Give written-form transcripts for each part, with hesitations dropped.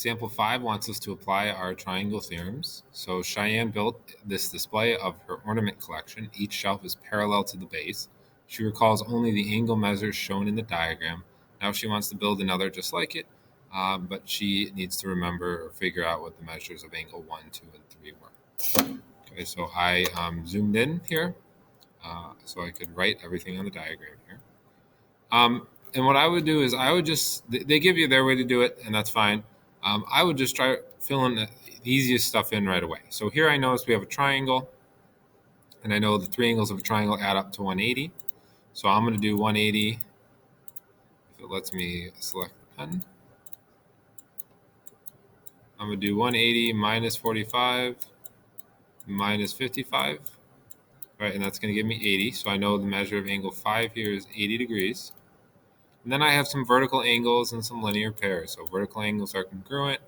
Example 5 wants us to apply our triangle theorems. So Cheyenne built this display of her ornament collection. Each shelf is parallel to the base. She recalls only the angle measures shown in the diagram. Now she wants to build another just like it, but she needs to remember or figure out what the measures of angle 1, 2, and 3 were. Okay, so I zoomed in here so I could write everything on the diagram here. And what I would do is I would just, they give you their way to do it, and that's fine. I would just try filling the easiest stuff in right away. So here I notice we have a triangle, and I know the three angles of a triangle add up to 180. So I'm going to do 180, if it lets me select the pen. I'm going to do 180 minus 45 minus 55, right? And that's going to give me 80. So I know the measure of angle 5 here is 80 degrees. And then I have some vertical angles and some linear pairs. So vertical angles are congruent,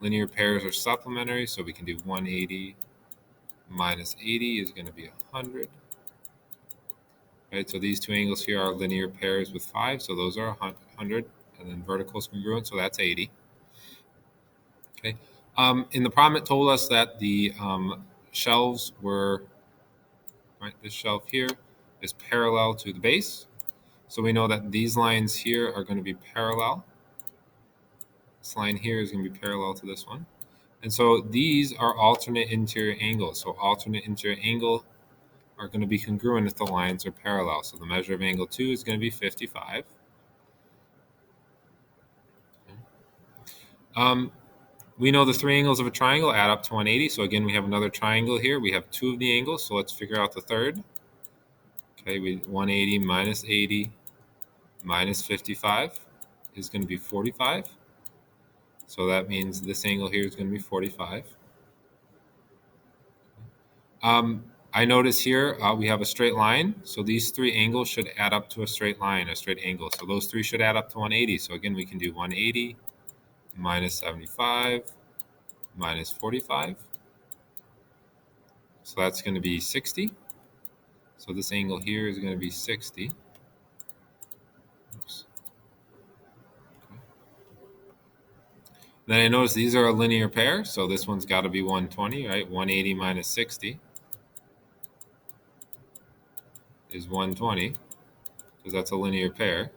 linear pairs are supplementary. So we can do 180 minus 80 is going to be 100. Right, so these two angles here are linear pairs with 5, so those are 100, and then vertical is congruent, so that's 80. Okay. In the problem, it told us that the shelves were, right, this shelf here is parallel to the base. So we know that these lines here are going to be parallel. This line here is going to be parallel to this one. And so these are alternate interior angles. So alternate interior angle are going to be congruent if the lines are parallel. So the measure of angle 2 is going to be 55. We know the three angles of a triangle add up to 180. So again, we have another triangle here. We have two of the angles. So let's figure out the third. Okay, 180 minus 80 minus 55 is going to be 45. So that means this angle here is going to be 45. I notice here we have a straight line. So these three angles should add up to a straight line, a straight angle. So those three should add up to 180. So again, we can do 180 minus 75 minus 45. So that's going to be 60. So this angle here is going to be 60. Oops. Okay. Then I notice these are a linear pair. So this one's got to be 120, right? 180 minus 60 is 120 because that's a linear pair.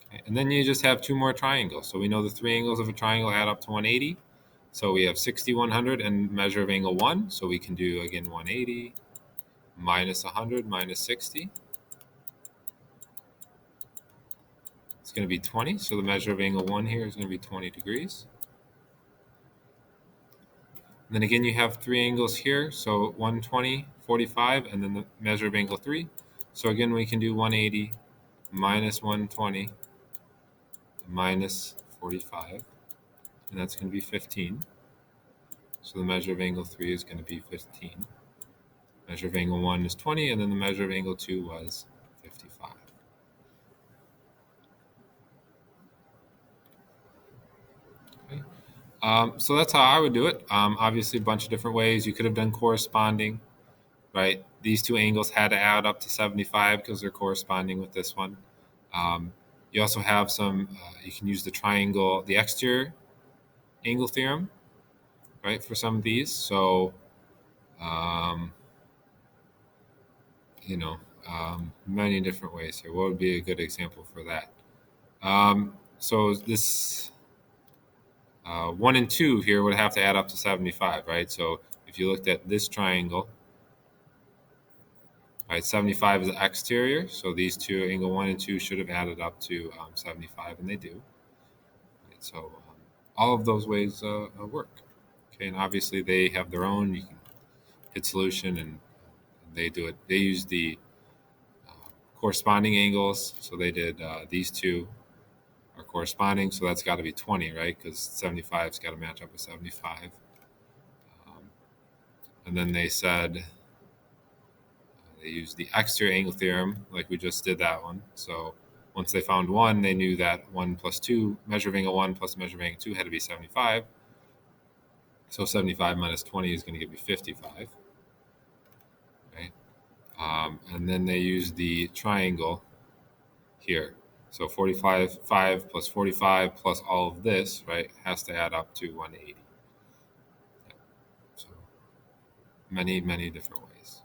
Okay. And then you just have two more triangles. So we know the three angles of a triangle add up to 180. So we have 60, 100, and measure of angle 1. So we can do, again, 180 minus 100 minus 60. It's going to be 20. So the measure of angle 1 here is going to be 20 degrees. And then again, you have three angles here. So 120, 45, and then the measure of angle 3. So again, we can do 180 minus 120 minus 45. And that's going to be 15. So the measure of angle 3 is going to be 15. Measure of angle 1 is 20, and then the measure of angle 2 was 55. Okay. So that's how I would do it. Obviously, a bunch of different ways. You could have done corresponding, right? These two angles had to add up to 75 because they're corresponding with this one. You also have some, you can use the triangle, the exterior angle theorem, right, for some of these. So, many different ways here. What would be a good example for that? So this 1 and 2 here would have to add up to 75, right? So if you looked at this triangle, right, 75 is the exterior. So these two, angle 1 and 2, should have added up to 75, and they do. Right, so all of those ways work. Okay, and obviously they have their own. You can hit solution, and they do it. They use the corresponding angles. So they did these two are corresponding, so that's got to be 20, right? Because 75's got to match up with 75. And then they said they used the exterior angle theorem, like we just did that one. So once they found 1, they knew that 1 plus 2, measure of angle 1 plus measure of angle 2 had to be 75. So 75 minus 20 is going to give you 55. Right? And then they used the triangle here. So 45, 5 plus 45 plus all of this, right, has to add up to 180. So many, many different ways.